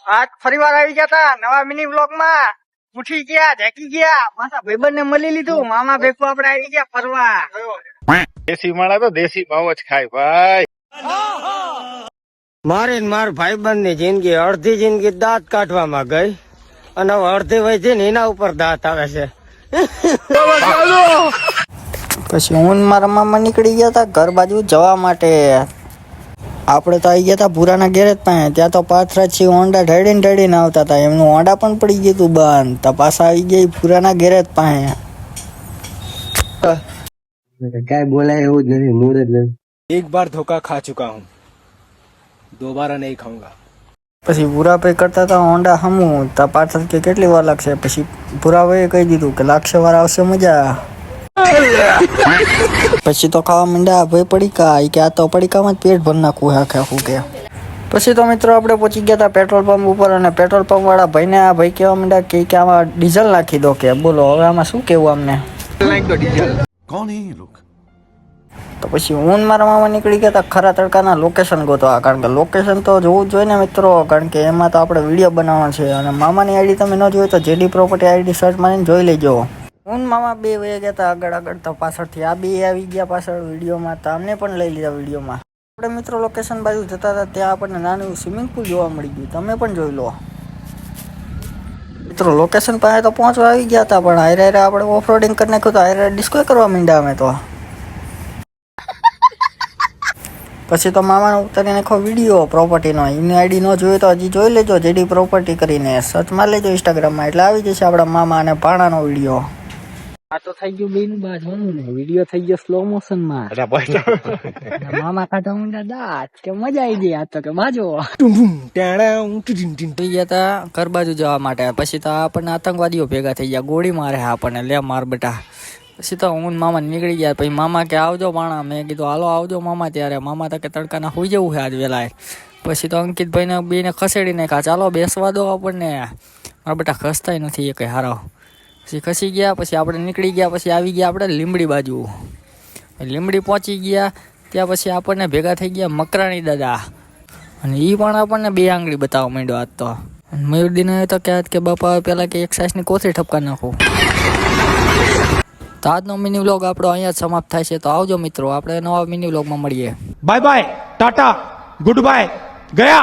આજ ફરીવાર આવી ગયા તા નવા મિની બ્લોગ માં. ઉઠી ગયા, જાગી ગયા, મારા ભાઈબંધ ને મળી લીધું. મામા ભેગું આપણે આવી ગયા ફરવા. દેશી માણા તો દેશી ભાવ જ ખાય ભાઈ. મારી ને મારા ભાઈબંધ ની જિંદગી અડધી જિંદગી દાંત કાઢવામાં ગઈ અને હવે અડધી વય છે ને એના ઉપર દાંત આવે છે. પછી હું ને મારા મામા નીકળી ગયા તા ઘર બાજુ જવા માટે. આપણે તો આવી ગયા તા ભૂરાના ગેરેજ પાસે. ત્યાં તો પાથરાજી હોન્ડા ઢળીને આવતા હતા. એમનું હોન્ડા પણ પડી ગયું હતું બંધ. તો પાછા આવી ગયા ભૂરાના ગેરેજ પાસે. કઈ બોલાય એવું જ નથી, મૂડ જ નથી. एक बार धोखा खा चुका हूँ, दोबारा नहीं खाऊंगा. પછી ભૂરાભાઈ કરતા હતા હોન્ડા હમું. તો પાછળ કે કેટલી વાર લાગશે. પછી ભૂરાભાઈએ કહી દીધું કે લાગશે વાર, આવશે મજા. પછી તો ખાવા માંડ્યા ભાઈ પડીકા. કે આ તો પડીકામાં જ પેટ ભરી નાખવું આખે આખું કે. પછી તો મિત્રો આપણે પહોંચી ગયા હતા પેટ્રોલ પંપ ઉપર. અને પેટ્રોલ પંપ વાળા ભાઈને આ ભાઈ કહેવા માંડ્યા કે આમાં ડીઝલ નાખી દો. કે બોલો હવે આમાં શું કેવું અમને. कौन है ये लोग? તો પછી હું ને મારા મામા નીકળી ગયા હતા ખરા તડકાના લોકેશન ગોતવા. કારણ કે લોકેશન તો જોવું જ જોઈએ ને મિત્રો. કારણ કે એમાં તો આપણે વિડીયો બનાવવાનો છે. અને મામાની આઈડી તમે ન જોઈ તો જેડી પ્રોપર્ટી આઈડી સર્ચ મારીને જોઈ લેજો. હું ને મામા બે વયા ગયા હતા આગળ. તો પાછળથી આ બે આવી ગયા પાછળ વિડીયોમાં. તો અમને પણ લઈ લીધા વિડીયોમાં. આપણે મિત્રો લોકેશન બાજુ જતા હતા ત્યાં આપણને નાનું સ્વિમિંગ પુલ જોવા મળી ગયું. તમે પણ જોઈ લો મિત્રો. લોકેશન પાસે તો પહોંચવા આવી ગયા હતા. પણ હારે આપણે ઓફરોડિંગ કરી નાખ્યું. તો હારે ડિસ્કો કરવા માંડ્યા અમે તો. પછી તો મામાનો ઉતારી નાખો વિડીયો પ્રોપર્ટીનો. એની આઈડી ન જોઈએ તો હજી જોઈ લેજો જેડી પ્રોપર્ટી કરીને. સર્ચમાં લેજો ઇન્સ્ટાગ્રામમાં. એટલે આવી જશે આપણા મામા અને ભાણાનો વિડીયો. આ તો થઈ ગયું બેન બાજવાનું ને વિડીયો થઈ ગયો સ્લો મોશનમાં. મામા ખાતા ઊંડા દાંત કે મજા આવી ગઈ. આ તો કે બાજો ગયા તા ઘર બાજુ જવા માટે. પછી તો આપણને આતંકવાદીઓ ભેગા થઈ ગયા. ગોળી મારે આપણને. લે માર બેટા. પછી તો હું મામા નીકળી ગયા. પછી મામા કે આવજો પાણા. મેં કીધું હાલો આવજો મામા. ત્યારે મામા તો કે તડકાના હોઈ જવું છે આજ વેલા. પછી તો અંકિતભાઈને બેને ખસેડી નાખ્યા. ચાલો બેસવા દો આપણને. મારા બેટા ખસતા નથી એ કઈ હારો. પછી ખસી ગયા. પછી આપણે નીકળી ગયા. પછી આવી ગયા આપણે લીમડી બાજુ. લીમડી પહોંચી ગયા. ત્યાં પછી આપણને ભેગા થઈ ગયા મકરાણી દાદા. અને એ પણ આપણને બે આંગળી બતાવવા માંડ્યો આજ તો. મયુરદીને તો કહે કે બાપા પહેલાં કે એક સાઈઝની કોથળી ઠપકા નાખું. તો આજનો મિની વ્લોગ આપણો અહીંયા જ સમાપ્ત થાય છે. તો આવજો મિત્રો, આપણે નવા મિની વ્લોગમાં મળીએ. Bye bye, tata, good bye, गया.